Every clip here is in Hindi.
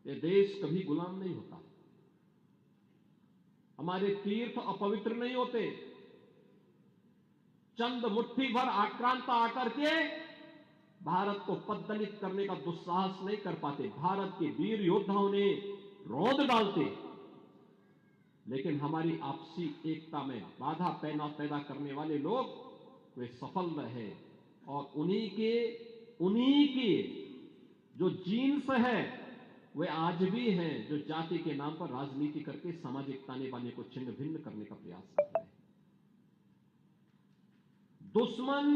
ये देश कभी गुलाम नहीं होता। हमारे तीर्थ अपवित्र नहीं होते। चंद मुट्ठी भर आक्रांता आकर के भारत को पद्दलित करने का दुस्साहस नहीं कर पाते। भारत के वीर योद्धाओं ने रौंद डालते, लेकिन हमारी आपसी एकता में बाधा पैदा करने वाले लोग वे सफल रहे। और उन्हीं के जो जीन्स है वे आज भी हैं, जो जाति के नाम पर राजनीति करके सामाजिक ताने बाने को छिन्न भिन्न करने का प्रयास कर रहे हैं। दुश्मन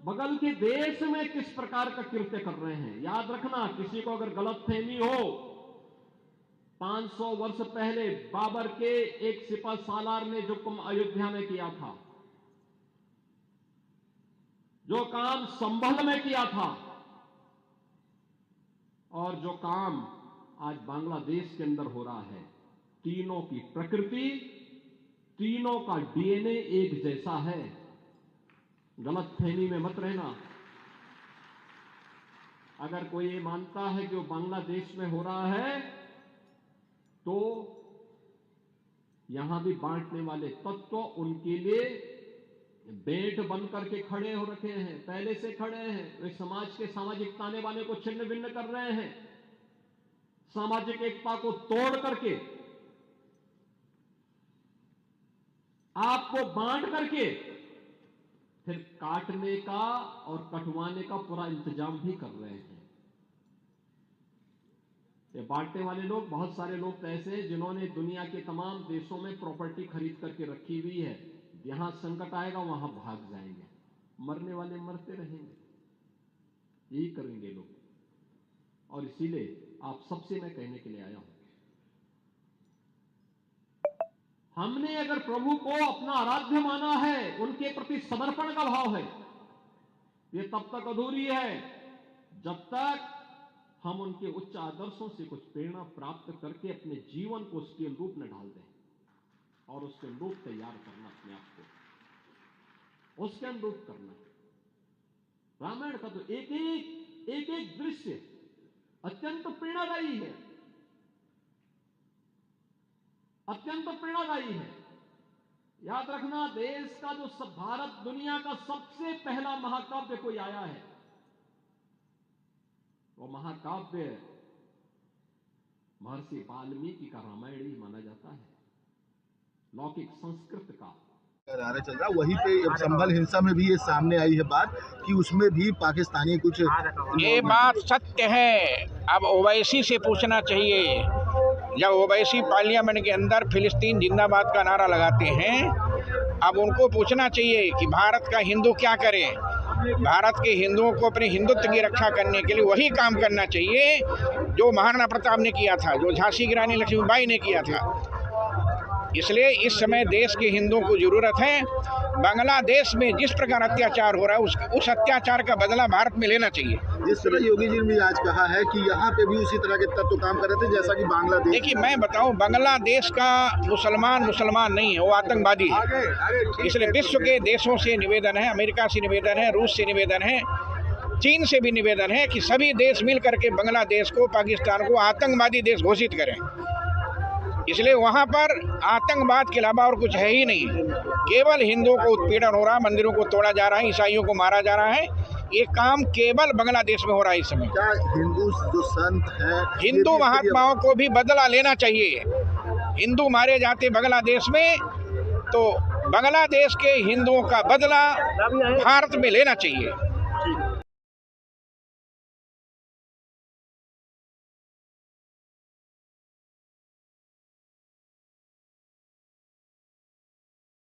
बगल के देश में किस प्रकार का कृत्य कर रहे हैं, याद रखना। किसी को अगर गलतफहमी हो, 500 वर्ष पहले बाबर के एक सिपह सालार ने जो काम अयोध्या में किया था, जो काम संभल में किया था, और जो काम आज बांग्लादेश के अंदर हो रहा है, तीनों की प्रकृति, तीनों का डीएनए एक जैसा है। गलतफहमी में मत रहना। अगर कोई ये मानता है कि वो बांग्लादेश में हो रहा है, तो यहां भी बांटने वाले तत्व उनके लिए बेट बन करके खड़े हो रखे हैं, पहले से खड़े हैं। वे समाज के सामाजिक ताने बाने को छिन्न भिन्न कर रहे हैं, सामाजिक एकता को तोड़ करके, आपको बांट करके फिर काटने का और कटवाने का पूरा इंतजाम भी कर रहे हैं। ये बांटने वाले लोग, बहुत सारे लोग ऐसे हैं जिन्होंने दुनिया के तमाम देशों में प्रॉपर्टी खरीद करके रखी हुई है। यहां संकट आएगा वहां भाग जाएंगे, मरने वाले मरते रहेंगे, यही करेंगे लोग। और इसीलिए आप सबसे मैं कहने के लिए आया हूं, हमने अगर प्रभु को अपना आराध्य माना है, उनके प्रति समर्पण का भाव है, ये तब तक अधूरी है जब तक हम उनके उच्च आदर्शों से कुछ प्रेरणा प्राप्त करके अपने जीवन को उसके अनुरूप में ढाल दें और उसके अनुरूप तैयार करना, अपने आप को उसके अनुरूप करना। रामायण का तो एक एक दृश्य अत्यंत प्रेरणादायी है, अत्यंत प्रेरणादायी है। याद रखना, देश का जो भारत दुनिया का सबसे पहला महाकाव्य कोई आया है, वो महाकाव्य महर्षि वाल्मीकि का रामायण ही माना जाता है, लौकिक संस्कृत का। नारा चल रहा, वहीं पे संभल हिंसा में भी ये सामने आई है बात कि उसमें भी पाकिस्तानी कुछ, ये बात सत्य है। अब ओवैसी से पूछना चाहिए, जब ओवैसी पार्लियामेंट के अंदर फिलिस्तीन जिंदाबाद का नारा लगाते हैं, अब उनको पूछना चाहिए कि भारत का हिंदू क्या करे। भारत के हिंदुओं को अपने हिंदुत्व की रक्षा करने के लिए वही काम करना चाहिए जो महाराणा प्रताप ने किया था, जो झांसी की रानी लक्ष्मीबाई ने किया था। इसलिए इस समय देश के हिंदुओं को जरूरत है, बांग्लादेश में जिस प्रकार अत्याचार हो रहा है उस अत्याचार का बदला भारत में लेना चाहिए। जिस तरह योगी जी ने आज कहा है कि यहाँ पे भी उसी तरह के तत्व काम कर रहे थे जैसा कि बांग्लादेश। देखिए, मैं बताऊं, बांग्लादेश का मुसलमान नहीं है, वो आतंकवादी है। इसलिए विश्व के देशों से निवेदन है, अमेरिका से निवेदन है, रूस से निवेदन है, चीन से भी निवेदन है कि सभी देश मिल करके बांग्लादेश को, पाकिस्तान को आतंकवादी देश घोषित करें। इसलिए वहाँ पर आतंकवाद के अलावा और कुछ है ही नहीं। केवल हिंदुओं को उत्पीड़न हो रहा है, मंदिरों को तोड़ा जा रहा है, ईसाइयों को मारा जा रहा है। ये काम केवल बांग्लादेश में हो रहा है इस समय। क्या हिंदू जो संत हैं, हिंदू महात्माओं को भी बदला लेना चाहिए। हिंदू मारे जाते बांग्लादेश में, तो बांग्लादेश के हिंदुओं का बदला भारत में लेना चाहिए।